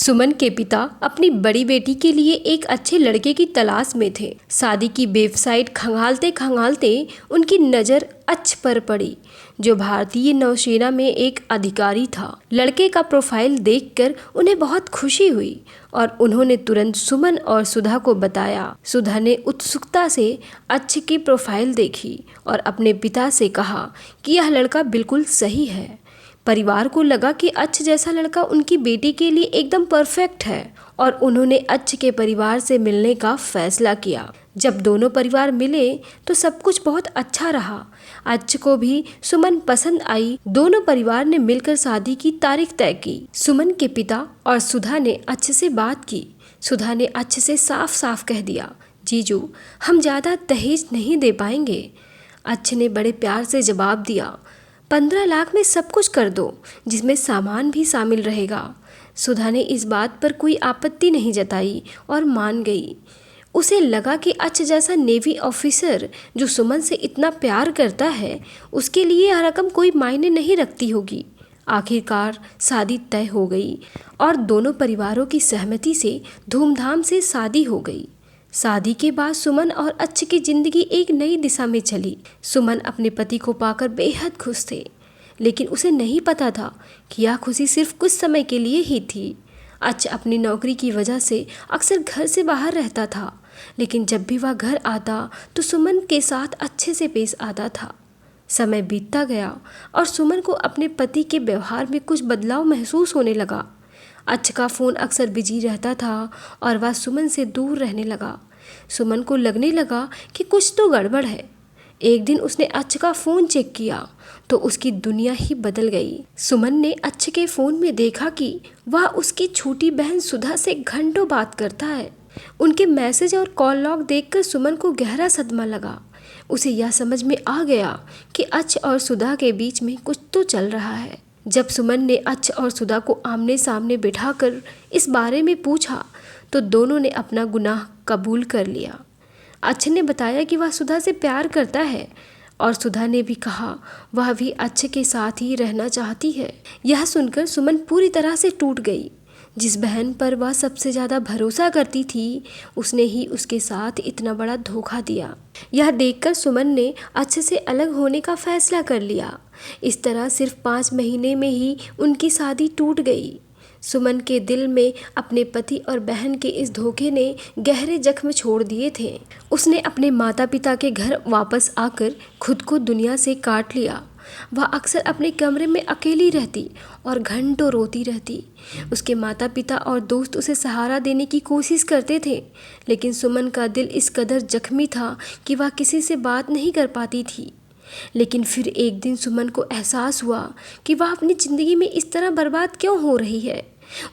सुमन के पिता अपनी बड़ी बेटी के लिए एक अच्छे लड़के की तलाश में थे। शादी की वेबसाइट खंगालते खंगालते उनकी नज़र अच्छ पर पड़ी, जो भारतीय नौसेना में एक अधिकारी था। लड़के का प्रोफाइल देखकर उन्हें बहुत खुशी हुई और उन्होंने तुरंत सुमन और सुधा को बताया। सुधा ने उत्सुकता से अच्छ की प्रोफाइल देखी और अपने पिता से कहा कि यह लड़का बिल्कुल सही है। परिवार को लगा कि अच्छ जैसा लड़का उनकी बेटी के लिए एकदम परफेक्ट है और उन्होंने अच्छ के परिवार से मिलने का फैसला किया। जब दोनों परिवार मिले तो सब कुछ बहुत अच्छा रहा। अच्छ को भी सुमन पसंद आई। दोनों परिवार ने मिलकर शादी की तारीख तय की। सुमन के पिता और सुधा ने अच्छ से बात की। सुधा ने अच्छ से साफ साफ कह दिया, जीजू हम ज़्यादा दहेज नहीं दे पाएंगे। अच्छ ने बड़े प्यार से जवाब दिया, 15 लाख में सब कुछ कर दो, जिसमें सामान भी शामिल रहेगा। सुधा ने इस बात पर कोई आपत्ति नहीं जताई और मान गई। उसे लगा कि अच्छ जैसा नेवी ऑफिसर जो सुमन से इतना प्यार करता है, उसके लिए यह रकम कोई मायने नहीं रखती होगी। आखिरकार शादी तय हो गई और दोनों परिवारों की सहमति से धूमधाम से शादी हो गई। शादी के बाद सुमन और अच्छ की जिंदगी एक नई दिशा में चली। सुमन अपने पति को पाकर बेहद खुश थे, लेकिन उसे नहीं पता था कि यह खुशी सिर्फ कुछ समय के लिए ही थी। अच्छ अपनी नौकरी की वजह से अक्सर घर से बाहर रहता था, लेकिन जब भी वह घर आता तो सुमन के साथ अच्छे से पेश आता था। समय बीतता गया और सुमन को अपने पति के व्यवहार में कुछ बदलाव महसूस होने लगा। अच्छ का फ़ोन अक्सर बिजी रहता था और वह सुमन से दूर रहने लगा। सुमन को लगने लगा कि कुछ तो गड़बड़ है। एक दिन उसने अच्छ का फ़ोन चेक किया तो उसकी दुनिया ही बदल गई। सुमन ने अच्छ के फ़ोन में देखा कि वह उसकी छोटी बहन सुधा से घंटों बात करता है। उनके मैसेज और कॉल लॉग देखकर सुमन को गहरा सदमा लगा। उसे यह समझ में आ गया कि अच्छ और सुधा के बीच में कुछ तो चल रहा है। जब सुमन ने अच्छ और सुधा को आमने सामने बिठाकर इस बारे में पूछा तो दोनों ने अपना गुनाह कबूल कर लिया। अच्छ ने बताया कि वह सुधा से प्यार करता है और सुधा ने भी कहा वह भी अच्छ के साथ ही रहना चाहती है। यह सुनकर सुमन पूरी तरह से टूट गई। जिस बहन पर वह सबसे ज़्यादा भरोसा करती थी, उसने ही उसके साथ इतना बड़ा धोखा दिया। यह देखकर सुमन ने अच्छ से अलग होने का फैसला कर लिया। इस तरह सिर्फ 5 महीने में ही उनकी शादी टूट गई। सुमन के दिल में अपने पति और बहन के इस धोखे ने गहरे जख्म छोड़ दिए थे। उसने अपने माता पिता के घर वापस आकर खुद को दुनिया से काट लिया। वह अक्सर अपने कमरे में अकेली रहती और घंटों रोती रहती। उसके माता पिता और दोस्त उसे सहारा देने की कोशिश करते थे, लेकिन सुमन का दिल इस कदर जख्मी था कि वह किसी से बात नहीं कर पाती थी। लेकिन फिर एक दिन सुमन को एहसास हुआ कि वह अपनी ज़िंदगी में इस तरह बर्बाद क्यों हो रही है।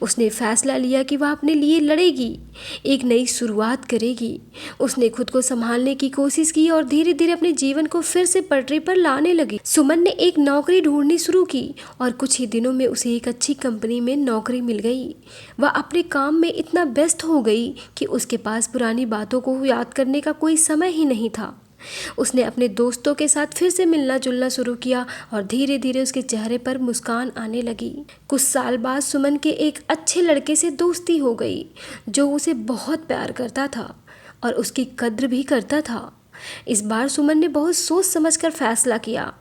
उसने फैसला लिया कि वह अपने लिए लड़ेगी, एक नई शुरुआत करेगी। उसने खुद को संभालने की कोशिश की और धीरे धीरे अपने जीवन को फिर से पटरी पर लाने लगी। सुमन ने एक नौकरी ढूंढनी शुरू की और कुछ ही दिनों में उसे एक अच्छी कंपनी में नौकरी मिल गई। वह अपने काम में इतना व्यस्त हो गई कि उसके पास पुरानी बातों को याद करने का कोई समय ही नहीं था। उसने अपने दोस्तों के साथ फिर से मिलना जुलना शुरू किया और धीरे धीरे उसके चेहरे पर मुस्कान आने लगी। कुछ साल बाद सुमन के एक अच्छे लड़के से दोस्ती हो गई, जो उसे बहुत प्यार करता था और उसकी कद्र भी करता था। इस बार सुमन ने बहुत सोच समझकर फैसला किया।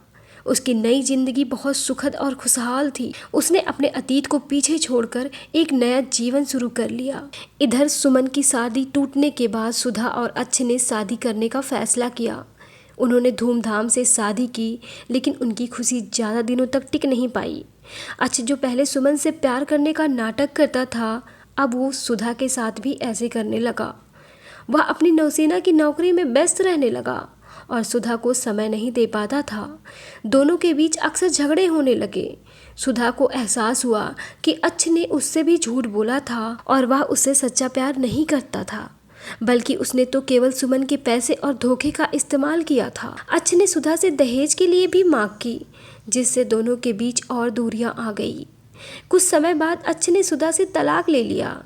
उसकी नई जिंदगी बहुत सुखद और खुशहाल थी। उसने अपने अतीत को पीछे छोड़कर एक नया जीवन शुरू कर लिया। इधर सुमन की शादी टूटने के बाद सुधा और अच्छ ने शादी करने का फैसला किया। उन्होंने धूमधाम से शादी की, लेकिन उनकी खुशी ज़्यादा दिनों तक टिक नहीं पाई। अच्छ जो पहले सुमन से प्यार करने का नाटक करता था, अब वो सुधा के साथ भी ऐसे करने लगा। वह अपनी नौसेना की नौकरी में व्यस्त रहने लगा और सुधा को समय नहीं दे पाता था। दोनों के बीच अक्सर झगड़े होने लगे। सुधा को एहसास हुआ कि अच्छ ने उससे भी झूठ बोला था और वह उससे सच्चा प्यार नहीं करता था, बल्कि उसने तो केवल सुमन के पैसे और धोखे का इस्तेमाल किया था। अच्छ ने सुधा से दहेज के लिए भी मांग की, जिससे दोनों के बीच और दूरियां आ गई। कुछ समय बाद अच्छ ने सुधा से तलाक ले लिया।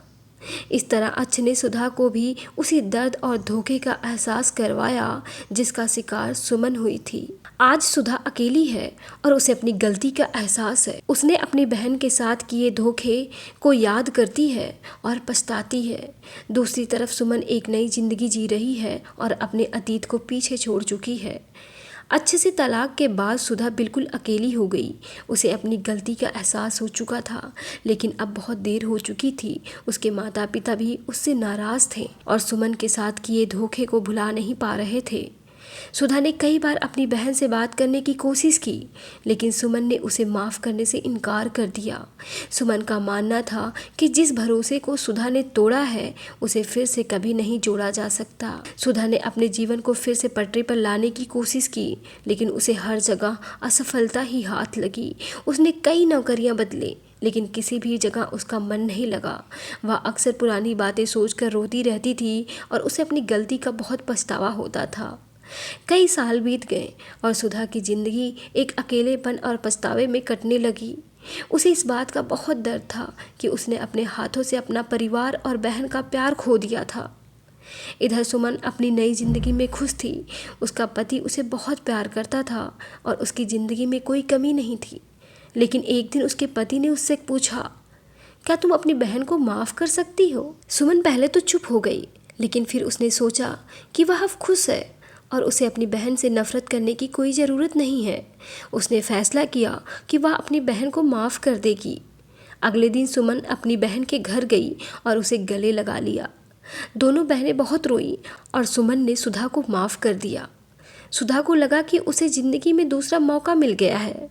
इस तरह अच्छ ने सुधा को भी उसी दर्द और धोखे का एहसास करवाया जिसका शिकार सुमन हुई थी। आज सुधा अकेली है और उसे अपनी गलती का एहसास है। उसने अपनी बहन के साथ किए धोखे को याद करती है और पछताती है। दूसरी तरफ सुमन एक नई जिंदगी जी रही है और अपने अतीत को पीछे छोड़ चुकी है। अच्छे से तलाक के बाद सुधा बिल्कुल अकेली हो गई। उसे अपनी गलती का एहसास हो चुका था, लेकिन अब बहुत देर हो चुकी थी। उसके माता पिता भी उससे नाराज़ थे और सुमन के साथ किए धोखे को भुला नहीं पा रहे थे। सुधा ने कई बार अपनी बहन से बात करने की कोशिश की, लेकिन सुमन ने उसे माफ़ करने से इनकार कर दिया। सुमन का मानना था कि जिस भरोसे को सुधा ने तोड़ा है उसे फिर से कभी नहीं जोड़ा जा सकता। सुधा ने अपने जीवन को फिर से पटरी पर लाने की कोशिश की, लेकिन उसे हर जगह असफलता ही हाथ लगी। उसने कई नौकरियां बदली, लेकिन किसी भी जगह उसका मन नहीं लगा। वह अक्सर पुरानी बातें सोचकर रोती रहती थी और उसे अपनी गलती का बहुत पछतावा होता था। कई साल बीत गए और सुधा की जिंदगी एक अकेलेपन और पछतावे में कटने लगी। उसे इस बात का बहुत डर था कि उसने अपने हाथों से अपना परिवार और बहन का प्यार खो दिया था। इधर सुमन अपनी नई जिंदगी में खुश थी। उसका पति उसे बहुत प्यार करता था और उसकी जिंदगी में कोई कमी नहीं थी। लेकिन एक दिन उसके पति ने उससे पूछा, क्या तुम अपनी बहन को माफ़ कर सकती हो? सुमन पहले तो चुप हो गई, लेकिन फिर उसने सोचा कि वह अब खुश है और उसे अपनी बहन से नफरत करने की कोई ज़रूरत नहीं है। उसने फैसला किया कि वह अपनी बहन को माफ़ कर देगी। अगले दिन सुमन अपनी बहन के घर गई और उसे गले लगा लिया। दोनों बहनें बहुत रोईं और सुमन ने सुधा को माफ़ कर दिया। सुधा को लगा कि उसे ज़िंदगी में दूसरा मौका मिल गया है।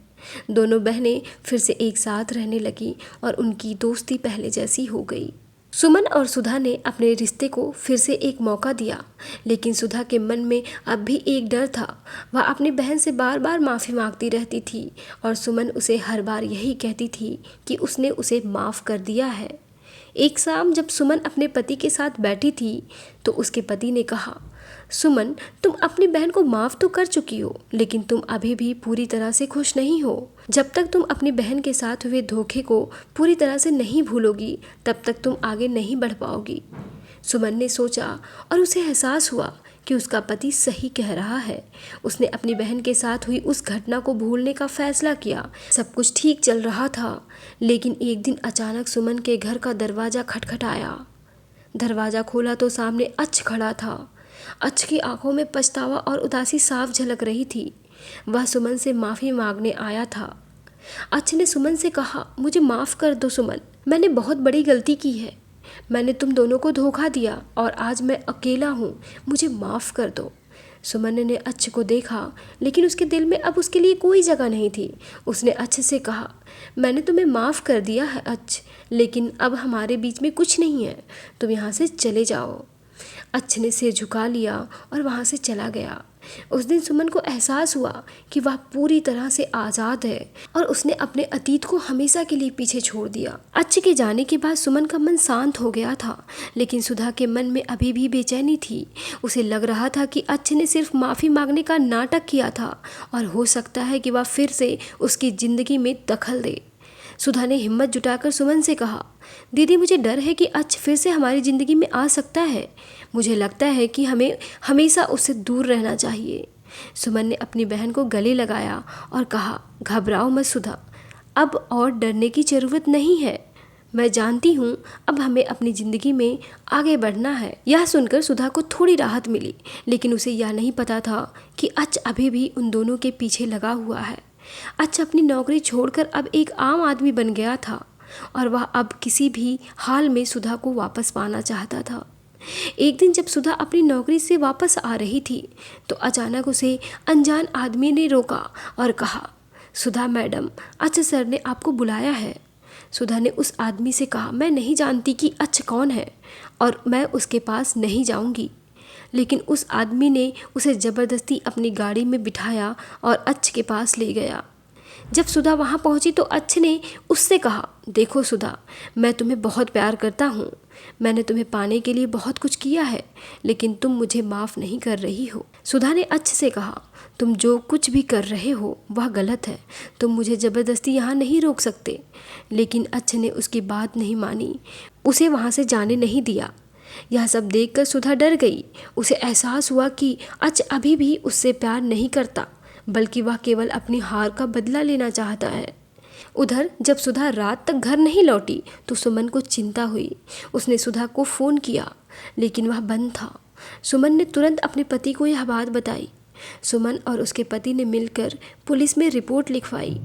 दोनों बहनें फिर से एक साथ रहने लगी और उनकी दोस्ती पहले जैसी हो गई। सुमन और सुधा ने अपने रिश्ते को फिर से एक मौका दिया, लेकिन सुधा के मन में अब भी एक डर था। वह अपनी बहन से बार बार माफ़ी मांगती रहती थी और सुमन उसे हर बार यही कहती थी कि उसने उसे माफ़ कर दिया है। एक शाम जब सुमन अपने पति के साथ बैठी थी तो उसके पति ने कहा, सुमन, तुम अपनी बहन को माफ़ तो कर चुकी हो, लेकिन तुम अभी भी पूरी तरह से खुश नहीं हो। जब तक तुम अपनी बहन के साथ हुए धोखे को पूरी तरह से नहीं भूलोगी, तब तक तुम आगे नहीं बढ़ पाओगी। सुमन ने सोचा और उसे एहसास हुआ कि उसका पति सही कह रहा है। उसने अपनी बहन के साथ हुई उस घटना को भूलने का फैसला किया। सब कुछ ठीक चल रहा था, लेकिन एक दिन अचानक सुमन के घर का दरवाज़ा खटखटाया। दरवाज़ा खोला तो सामने अच्छ खड़ा था। अच्छ की आंखों में पछतावा और उदासी साफ झलक रही थी। वह सुमन से माफ़ी मांगने आया था। अच्छ ने सुमन से कहा, मुझे माफ़ कर दो सुमन, मैंने बहुत बड़ी गलती की है। मैंने तुम दोनों को धोखा दिया और आज मैं अकेला हूँ, मुझे माफ़ कर दो। सुमन ने अच्छ को देखा, लेकिन उसके दिल में अब उसके लिए कोई जगह नहीं थी। उसने अच्छ से कहा, मैंने तुम्हें माफ़ कर दिया है अच्छ, लेकिन अब हमारे बीच में कुछ नहीं है, तुम यहाँ से चले जाओ। अच्छ ने सिर झुका लिया और वहाँ से चला गया। उस दिन सुमन को एहसास हुआ कि वह पूरी तरह से आज़ाद है और उसने अपने अतीत को हमेशा के लिए पीछे छोड़ दिया। अच्छ के जाने के बाद सुमन का मन शांत हो गया था, लेकिन सुधा के मन में अभी भी बेचैनी थी। उसे लग रहा था कि अच्छ ने सिर्फ माफ़ी मांगने का नाटक किया था और हो सकता है कि वह फिर से उसकी ज़िंदगी में दखल दे। सुधा ने हिम्मत जुटाकर सुमन से कहा, दीदी, मुझे डर है कि अच्छ फिर से हमारी ज़िंदगी में आ सकता है। मुझे लगता है कि हमें हमेशा उससे दूर रहना चाहिए। सुमन ने अपनी बहन को गले लगाया और कहा, घबराओ मत सुधा, अब और डरने की ज़रूरत नहीं है। मैं जानती हूँ अब हमें अपनी ज़िंदगी में आगे बढ़ना है। यह सुनकर सुधा को थोड़ी राहत मिली, लेकिन उसे यह नहीं पता था कि अच्छ अभी भी उन दोनों के पीछे लगा हुआ है। अच्छ अपनी नौकरी छोड़कर अब एक आम आदमी बन गया था और वह अब किसी भी हाल में सुधा को वापस पाना चाहता था। एक दिन जब सुधा अपनी नौकरी से वापस आ रही थी तो अचानक उसे अनजान आदमी ने रोका और कहा, सुधा मैडम, अच्छ सर ने आपको बुलाया है। सुधा ने उस आदमी से कहा, मैं नहीं जानती कि अच्छ कौन है और मैं उसके पास नहीं जाऊंगी। लेकिन उस आदमी ने उसे ज़बरदस्ती अपनी गाड़ी में बिठाया और अच्छ के पास ले गया। जब सुधा वहाँ पहुँची तो अच्छ ने उससे कहा, देखो सुधा, मैं तुम्हें बहुत प्यार करता हूँ। मैंने तुम्हें पाने के लिए बहुत कुछ किया है, लेकिन तुम मुझे माफ़ नहीं कर रही हो। सुधा ने अच्छ से कहा, तुम जो कुछ भी कर रहे हो वह गलत है, तुम मुझे ज़बरदस्ती यहाँ नहीं रोक सकते। लेकिन अच्छ ने उसकी बात नहीं मानी, उसे वहाँ से जाने नहीं दिया। यह सब देखकर सुधा डर गई। उसे एहसास हुआ कि अच्छ अभी भी उससे प्यार नहीं करता, बल्कि वह केवल अपनी हार का बदला लेना चाहता है। उधर जब सुधा रात तक घर नहीं लौटी तो सुमन को चिंता हुई। उसने सुधा को फ़ोन किया, लेकिन वह बंद था। सुमन ने तुरंत अपने पति को यह बात बताई। सुमन और उसके पति ने मिलकर पुलिस में रिपोर्ट लिखवाई।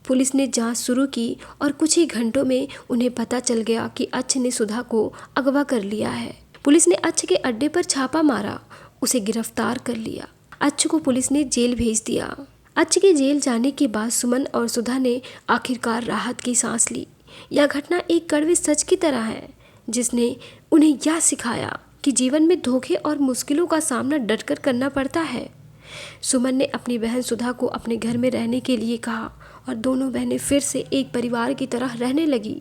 पुलिस ने जांच शुरू की और कुछ ही घंटों में उन्हें पता चल गया कि अच्छ ने सुधा को अगवा कर लिया है। पुलिस ने अच्छ के अड्डे पर छापा मारा, उसे गिरफ्तार कर लिया। अच्छ को पुलिस ने जेल भेज दिया। अच्छ के जेल जाने के बाद सुमन और सुधा ने आखिरकार राहत की सांस ली। यह घटना एक कड़वे सच की तरह है, जिसने उन्हें यह सिखाया कि जीवन में धोखे और मुश्किलों का सामना डटकर करना पड़ता है। सुमन ने अपनी बहन सुधा को अपने घर में रहने के लिए कहा और दोनों बहनें फिर से एक परिवार की तरह रहने लगी।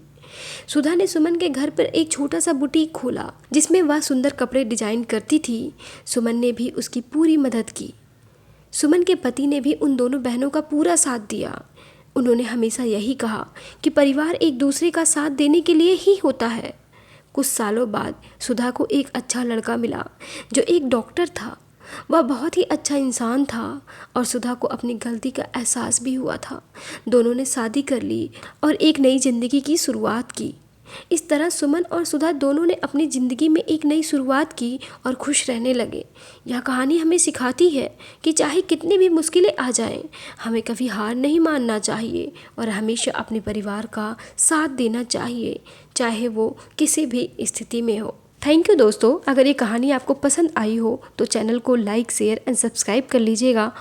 सुधा ने सुमन के घर पर एक छोटा सा बुटीक खोला, जिसमें वह सुंदर कपड़े डिजाइन करती थी। सुमन ने भी उसकी पूरी मदद की। सुमन के पति ने भी उन दोनों बहनों का पूरा साथ दिया। उन्होंने हमेशा यही कहा कि परिवार एक दूसरे का साथ देने के लिए ही होता है। कुछ सालों बाद सुधा को एक अच्छा लड़का मिला, जो एक डॉक्टर था। वह बहुत ही अच्छा इंसान था और सुधा को अपनी गलती का एहसास भी हुआ था। दोनों ने शादी कर ली और एक नई जिंदगी की शुरुआत की। इस तरह सुमन और सुधा दोनों ने अपनी ज़िंदगी में एक नई शुरुआत की और खुश रहने लगे। यह कहानी हमें सिखाती है कि चाहे कितनी भी मुश्किलें आ जाएं, हमें कभी हार नहीं मानना चाहिए और हमेशा अपने परिवार का साथ देना चाहिए, चाहे वो किसी भी स्थिति में हो। थैंक यू दोस्तों। अगर ये कहानी आपको पसंद आई हो तो चैनल को लाइक, शेयर एंड सब्सक्राइब कर लीजिएगा।